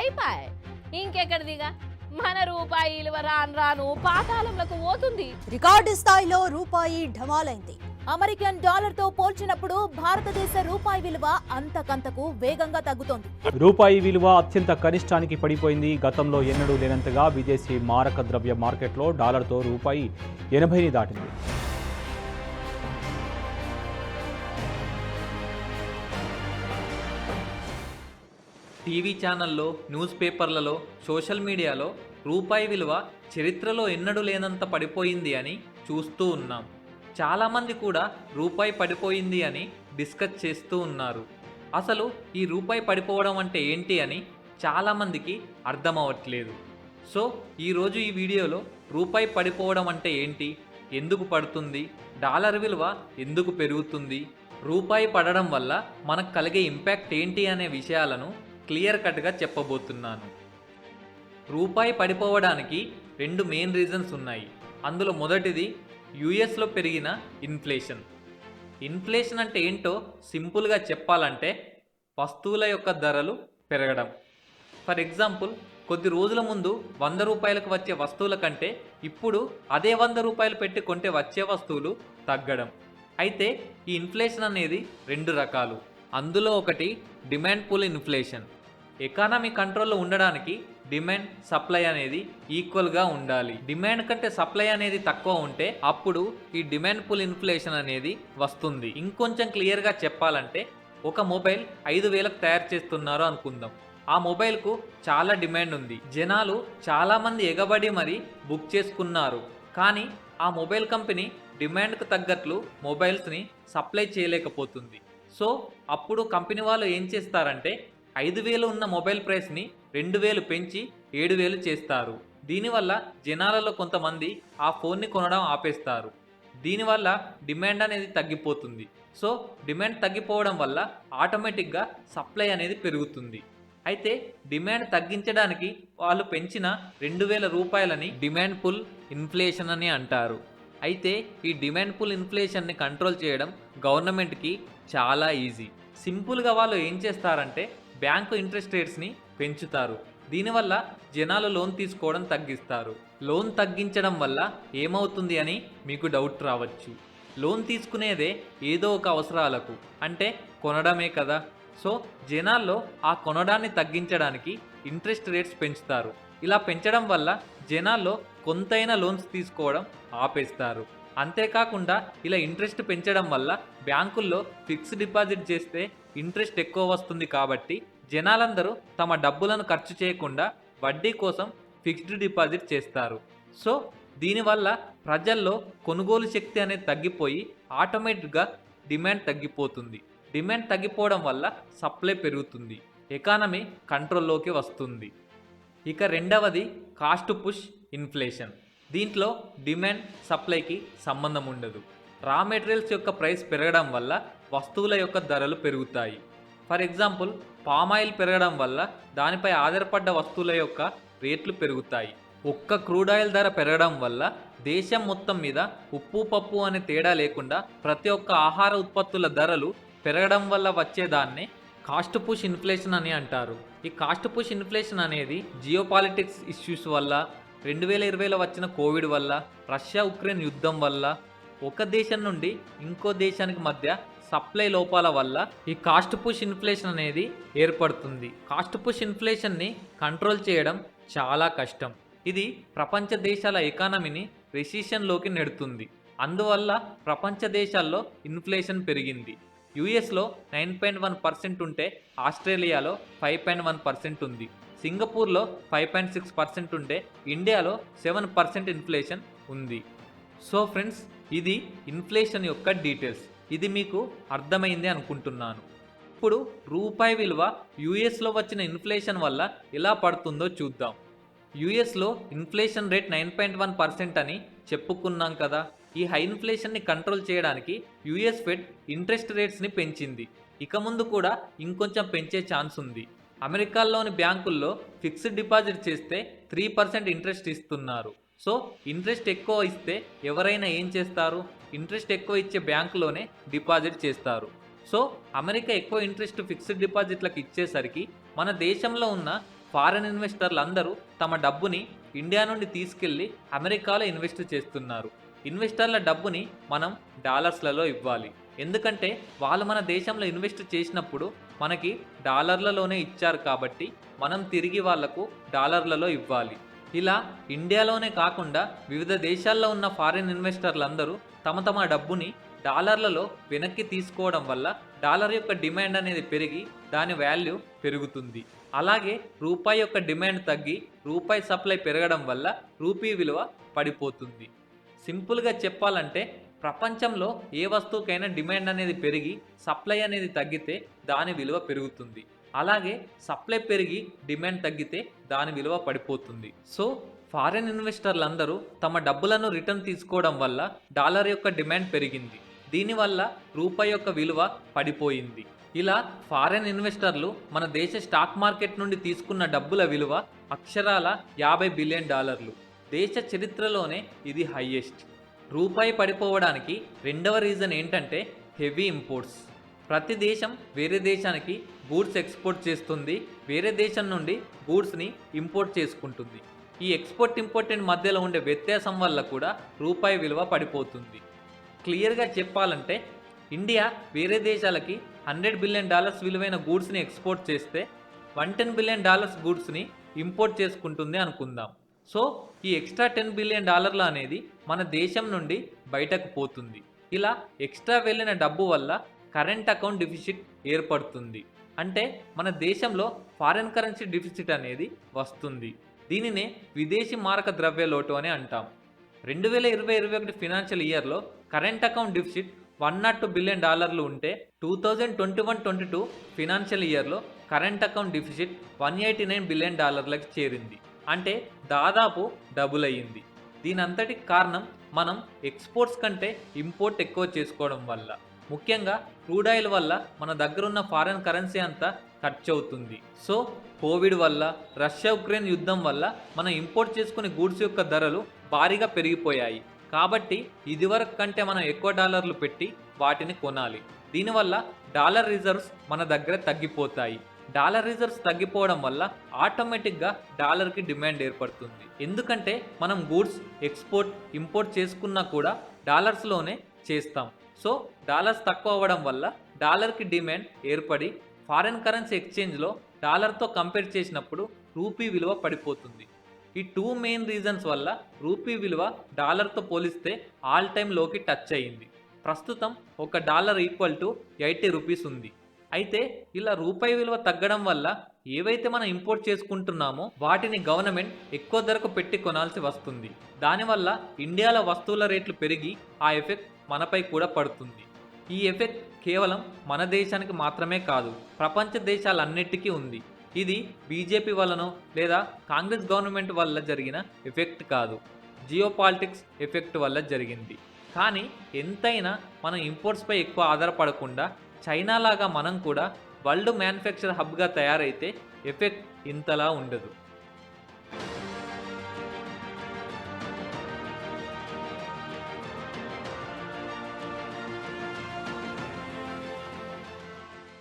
అయిపోయి ఇంకెక్కడిదిగా మన రూపాయి విలువ రాను రాను పాతాళంలోకి పోతుంది. రికార్డు స్థాయిలో రూపాయి ఢమాలైంది. అమెరికన్ డాలర్తో పోల్చినప్పుడు భారతదేశ రూపాయి విలువ అంతకంతకు వేగంగా తగ్గుతోంది. రూపాయి విలువ అత్యంత కనిష్టానికి పడిపోయింది. గతంలో ఎన్నడూ లేనంతగా విదేశీ మారక ద్రవ్య మార్కెట్లో డాలర్తో రూపాయి 80ని దాటింది. టీవీ ఛానల్లో, న్యూస్ పేపర్లలో, సోషల్ మీడియాలో రూపాయి విలువ చరిత్రలో ఎన్నడూ లేనంత పడిపోయింది అని చూస్తూ ఉన్నాం. చాలామంది కూడా రూపాయి పడిపోయింది అని డిస్కస్ చేస్తూ ఉన్నారు. అసలు ఈ రూపాయి పడిపోవడం అంటే ఏంటి అని చాలామందికి అర్థం అవ్వట్లేదు. సో ఈరోజు ఈ వీడియోలో రూపాయి పడిపోవడం అంటే ఏంటి, ఎందుకు పడుతుంది, డాలర్ విలువ ఎందుకు పెరుగుతుంది, రూపాయి పడడం వల్ల మనకు కలిగే ఇంపాక్ట్ ఏంటి అనే విషయాలను క్లియర్ కట్గా చెప్పబోతున్నాను. రూపాయి పడిపోవడానికి రెండు మెయిన్ రీజన్స్ ఉన్నాయి. అందులో మొదటిది యుఎస్లో పెరిగిన ఇన్ఫ్లేషన్. ఇన్ఫ్లేషన్ అంటే ఏంటో సింపుల్గా చెప్పాలంటే వస్తువుల యొక్క ధరలు పెరగడం. ఫర్ ఎగ్జాంపుల్, కొద్ది రోజుల ముందు 100 రూపాయలకు వచ్చే వస్తువుల కంటే ఇప్పుడు అదే 100 రూపాయలు పెట్టి కొంటే వచ్చే వస్తువులు తగ్గడం. అయితే ఈ ఇన్ఫ్లేషన్ అనేది రెండు రకాలు. అందులో ఒకటి డిమాండ్ పుల్ ఇన్ఫ్లేషన్. ఎకానమీ కంట్రోల్లో ఉండడానికి డిమాండ్ సప్లై అనేది ఈక్వల్గా ఉండాలి. డిమాండ్ కంటే సప్లై అనేది తక్కువ ఉంటే అప్పుడు ఈ డిమాండ్ పుల్ ఇన్ఫ్లేషన్ అనేది వస్తుంది. ఇంకొంచెం క్లియర్గా చెప్పాలంటే ఒక మొబైల్ 5,000కు తయారు చేస్తున్నారు అనుకుందాం. ఆ మొబైల్కు చాలా డిమాండ్ ఉంది. జనాలు చాలామంది ఎగబడి మరీ బుక్ చేసుకున్నారు. కానీ ఆ మొబైల్ కంపెనీ డిమాండ్కు తగ్గట్లు మొబైల్స్ని సప్లై చేయలేకపోతుంది. సో అప్పుడు కంపెనీ వాళ్ళు ఏం చేస్తారంటే 5,000 ఉన్న మొబైల్ ప్రైస్ని 2,000 పెంచి 7,000 చేస్తారు. దీనివల్ల జనాలలో కొంతమంది ఆ ఫోన్ని కొనడం ఆపేస్తారు. దీనివల్ల డిమాండ్ అనేది తగ్గిపోతుంది. సో డిమాండ్ తగ్గిపోవడం వల్ల ఆటోమేటిక్గా సప్లై అనేది పెరుగుతుంది. అయితే డిమాండ్ తగ్గించడానికి వాళ్ళు పెంచిన 2,000 రూపాయలని డిమాండ్ పుల్ ఇన్ఫ్లేషన్ అని అంటారు. అయితే ఈ డిమాండ్ పుల్ ఇన్ఫ్లేషన్ని కంట్రోల్ చేయడం గవర్నమెంట్కి చాలా ఈజీ. సింపుల్గా వాళ్ళు ఏం చేస్తారంటే బ్యాంకు ఇంట్రెస్ట్ రేట్స్ని పెంచుతారు. దీనివల్ల జనాలు లోన్ తీసుకోవడం తగ్గిస్తారు. లోన్ తగ్గించడం వల్ల ఏమవుతుంది అని మీకు డౌట్ రావచ్చు. లోన్ తీసుకునేదే ఏదో ఒక అవసరాలకు, అంటే కొనడమే కదా. సో జనాల్లో ఆ కొనడాన్ని తగ్గించడానికి ఇంట్రెస్ట్ రేట్స్ పెంచుతారు. ఇలా పెంచడం వల్ల జనాల్లో కొంతైనా లోన్స్ తీసుకోవడం ఆపేస్తారు. అంతేకాకుండా ఇలా ఇంట్రెస్ట్ పెంచడం వల్ల బ్యాంకుల్లో ఫిక్స్డ్ డిపాజిట్ చేస్తే ఇంట్రెస్ట్ ఎక్కువ వస్తుంది. కాబట్టి జనాలందరూ తమ డబ్బులను ఖర్చు చేయకుండా వడ్డీ కోసం ఫిక్స్డ్ డిపాజిట్ చేస్తారు. సో దీనివల్ల ప్రజల్లో కొనుగోలు శక్తి అనేది తగ్గిపోయి ఆటోమేటిక్గా డిమాండ్ తగ్గిపోతుంది. డిమాండ్ తగ్గిపోవడం వల్ల సప్లై పెరుగుతుంది. ఎకానమీ కంట్రోల్లోకి వస్తుంది. ఇక రెండవది కాస్ట్ పుష్ ఇన్ఫ్లేషన్. దీంట్లో డిమాండ్ సప్లైకి సంబంధం ఉండదు. రా మెటీరియల్స్ యొక్క ప్రైస్ పెరగడం వల్ల వస్తువుల యొక్క ధరలు పెరుగుతాయి. ఫర్ ఎగ్జాంపుల్, పామాయిల్ పెరగడం వల్ల దానిపై ఆధారపడ్డ వస్తువుల యొక్క రేట్లు పెరుగుతాయి. ఒక్క క్రూడ్ ఆయిల్ ధర పెరగడం వల్ల దేశం మొత్తం మీద ఉప్పు పప్పు అనే తేడా లేకుండా ప్రతి ఒక్క ఆహార ఉత్పత్తుల ధరలు పెరగడం వల్ల వచ్చేదాన్నే కాస్ట్ పుష్ ఇన్ఫ్లేషన్ అని అంటారు. ఈ కాస్ట్ పుష్ ఇన్ఫ్లేషన్ అనేది జియోపాలిటిక్స్ ఇష్యూస్ వల్ల, 2020లో వచ్చిన కోవిడ్ వల్ల, రష్యా ఉక్రెయిన్ యుద్ధం వల్ల, ఒక దేశం నుండి ఇంకో దేశానికి మధ్య సప్లై లోపాల వల్ల ఈ కాస్ట్ పుష్ ఇన్ఫ్లేషన్ అనేది ఏర్పడుతుంది. కాస్ట్ పుష్ ఇన్ఫ్లేషన్ని కంట్రోల్ చేయడం చాలా కష్టం. ఇది ప్రపంచ దేశాల ఎకానమీని రెసిషన్లోకి నెడుతుంది. అందువల్ల ప్రపంచ దేశాల్లో ఇన్ఫ్లేషన్ పెరిగింది. యుఎస్లో 9.1% ఉంటే ఆస్ట్రేలియాలో 5.1% ఉంది. సింగపూర్లో 5.6% ఉంటే ఇండియాలో 7% ఇన్ఫ్లేషన్ ఉంది. సో ఫ్రెండ్స్, ఇది ఇన్ఫ్లేషన్ యొక్క డీటెయిల్స్. ఇది మీకు అర్థమైంది అనుకుంటున్నాను. ఇప్పుడు రూపాయి విలువ యుఎస్లో వచ్చిన ఇన్ఫ్లేషన్ వల్ల ఎలా పడుతుందో చూద్దాం. యుఎస్లో ఇన్ఫ్లేషన్ రేట్ 9.1% అని చెప్పుకున్నాం కదా. ఈ హై ఇన్ఫ్లేషన్ని కంట్రోల్ చేయడానికి యుఎస్ ఫెడ్ ఇంట్రెస్ట్ రేట్స్ని పెంచింది. ఇక ముందు కూడా ఇంకొంచెం పెంచే ఛాన్స్ ఉంది. అమెరికాలోని బ్యాంకుల్లో ఫిక్స్డ్ డిపాజిట్ చేస్తే 3% ఇంట్రెస్ట్ ఇస్తున్నారు. సో ఇంట్రెస్ట్ ఎక్కువ ఇస్తే ఎవరైనా ఏం చేస్తారు? ఇంట్రెస్ట్ ఎక్కువ ఇచ్చే బ్యాంకులోనే డిపాజిట్ చేస్తారు. సో అమెరికా ఎక్కువ ఇంట్రెస్ట్ ఫిక్స్డ్ డిపాజిట్లకు ఇచ్చేసరికి మన దేశంలో ఉన్న ఫారెన్ ఇన్వెస్టర్లు అందరూ తమ డబ్బుని ఇండియా నుండి తీసుకెళ్లి అమెరికాలో ఇన్వెస్ట్ చేస్తున్నారు. ఇన్వెస్టర్ల డబ్బుని మనం డాలర్స్లలో ఇవ్వాలి. ఎందుకంటే వాళ్ళు మన దేశంలో ఇన్వెస్ట్ చేసినప్పుడు మనకి డాలర్లలోనే ఇచ్చారు కాబట్టి మనం తిరిగి వాళ్లకు డాలర్లలో ఇవ్వాలి. ఇలా ఇండియాలోనే కాకుండా వివిధ దేశాల్లో ఉన్న ఫారిన్ ఇన్వెస్టర్లందరూ తమ తమ డబ్బుని డాలర్లలో వెనక్కి తీసుకోవడం వల్ల డాలర్ యొక్క డిమాండ్ అనేది పెరిగి దాని వాల్యూ పెరుగుతుంది. అలాగే రూపాయి యొక్క డిమాండ్ తగ్గి రూపాయి సప్లై పెరగడం వల్ల రూపీ విలువ పడిపోతుంది. సింపుల్గా చెప్పాలంటే ప్రపంచంలో ఏ వస్తువుకైనా డిమాండ్ అనేది పెరిగి సప్లై అనేది తగ్గితే దాని విలువ పెరుగుతుంది. అలాగే సప్లై పెరిగి డిమాండ్ తగ్గితే దాని విలువ పడిపోతుంది. సో ఫారిన్ ఇన్వెస్టర్లందరూ తమ డబ్బులను రిటర్న్ తీసుకోవడం వల్ల డాలర్ యొక్క డిమాండ్ పెరిగింది. దీనివల్ల రూపాయి యొక్క విలువ పడిపోయింది. ఇలా ఫారిన్ ఇన్వెస్టర్లు మన దేశ స్టాక్ మార్కెట్ నుండి తీసుకున్న డబ్బుల విలువ అక్షరాల $50 బిలియన్. దేశ చరిత్రలోనే ఇది హైయెస్ట్. రూపాయి పడిపోవడానికి రెండవ రీజన్ ఏంటంటే హెవీ ఇంపోర్ట్స్. ప్రతి దేశం వేరే దేశానికి గూడ్స్ ఎక్స్పోర్ట్ చేస్తుంది, వేరే దేశం నుండి గూడ్స్ని ఇంపోర్ట్ చేసుకుంటుంది. ఈ ఎక్స్పోర్ట్ ఇంపోర్ట్ మధ్యలో ఉండే వ్యత్యాసం వల్ల కూడా రూపాయి విలువ పడిపోతుంది. క్లియర్గా చెప్పాలంటే ఇండియా వేరే దేశాలకి $100 బిలియన్ విలువైన గూడ్స్ని ఎక్స్పోర్ట్ చేస్తే $110 బిలియన్ గూడ్స్ని ఇంపోర్ట్ చేసుకుంటుంది అనుకుందాం. సో ఈ ఎక్స్ట్రా $10 బిలియన్ అనేది మన దేశం నుండి బయటకు పోతుంది. ఇలా ఎక్స్ట్రా వెళ్ళిన డబ్బు వల్ల కరెంట్ అకౌంట్ డెఫిసిట్ ఏర్పడుతుంది. అంటే మన దేశంలో ఫారిన్ కరెన్సీ డెఫిసిట్ అనేది వస్తుంది. దీనినే విదేశీ మారక ద్రవ్య లోటు అని అంటాం. 2020-21 ఫినాన్షియల్ ఇయర్లో కరెంట్ అకౌంట్ డెఫిసిట్ $102 బిలియన్ ఉంటే 2021-22 ఫినాన్షియల్ ఇయర్లో కరెంట్ అకౌంట్ డెఫిసిట్ $189 బిలియన్ చేరింది. అంటే దాదాపు డబుల్ అయ్యింది. దీనంతటికి కారణం మనం ఎక్స్పోర్ట్స్ కంటే ఇంపోర్ట్ ఎక్కువ చేసుకోవడం వల్ల. ముఖ్యంగా క్రూడ్ ఆయిల్ వల్ల మన దగ్గరున్న ఫారెన్ కరెన్సీ అంతా ఖర్చు అవుతుంది. సో కోవిడ్ వల్ల, రష్యా ఉక్రెయిన్ యుద్ధం వల్ల మనం ఇంపోర్ట్ చేసుకునే గూడ్స్ యొక్క ధరలు భారీగా పెరిగిపోయాయి. కాబట్టి ఇదివరకు కంటే మనం ఎక్కువ డాలర్లు పెట్టి వాటిని కొనాలి. దీనివల్ల డాలర్ రిజర్వ్స్ మన దగ్గర తగ్గిపోతాయి. డాలర్ రిజర్వ్స్ తగ్గిపోవడం వల్ల ఆటోమేటిక్గా డాలర్కి డిమాండ్ ఏర్పడుతుంది. ఎందుకంటే మనం గూడ్స్ ఎక్స్పోర్ట్ ఇంపోర్ట్ చేసుకున్నా కూడా డాలర్స్లోనే చేస్తాం. సో డాలర్స్ తక్కువ అవ్వడం వల్ల డాలర్కి డిమాండ్ ఏర్పడి ఫారెన్ కరెన్సీ ఎక్స్చేంజ్లో డాలర్తో కంపేర్ చేసినప్పుడు రూపీ విలువ పడిపోతుంది. ఈ 2 మెయిన్ రీజన్స్ వల్ల రూపీ విలువ డాలర్తో పోలిస్తే ఆల్ టైమ్ లోకి టచ్ అయ్యింది. ప్రస్తుతం $1 ఈక్వల్ టు 80 రూపీస్ ఉంది. అయితే ఇలా రూపాయి విలువ తగ్గడం వల్ల ఏవైతే మనం ఇంపోర్ట్ చేసుకుంటున్నామో వాటిని గవర్నమెంట్ ఎక్కువ ధరకు పెట్టి కొనాల్సి వస్తుంది. దానివల్ల ఇండియాలో వస్తువుల రేట్లు పెరిగి ఆ ఎఫెక్ట్ మనపై కూడా పడుతుంది. ఈ ఎఫెక్ట్ కేవలం మన దేశానికి మాత్రమే కాదు, ప్రపంచ దేశాలన్నిటికీ ఉంది. ఇది బీజేపీ వల్లనో లేదా కాంగ్రెస్ గవర్నమెంట్ వల్ల జరిగిన ఎఫెక్ట్ కాదు, జియోపాలిటిక్స్ ఎఫెక్ట్ వల్ల జరిగింది. కానీ ఎంతైనా మనం ఇంపోర్ట్స్పై ఎక్కువ ఆధారపడకుండా చైనా లాగా మనం కూడా వరల్డ్ మ్యానుఫ్యాక్చర్ హబ్గా తయారైతే ఎఫెక్ట్ ఇంతలా ఉండదు.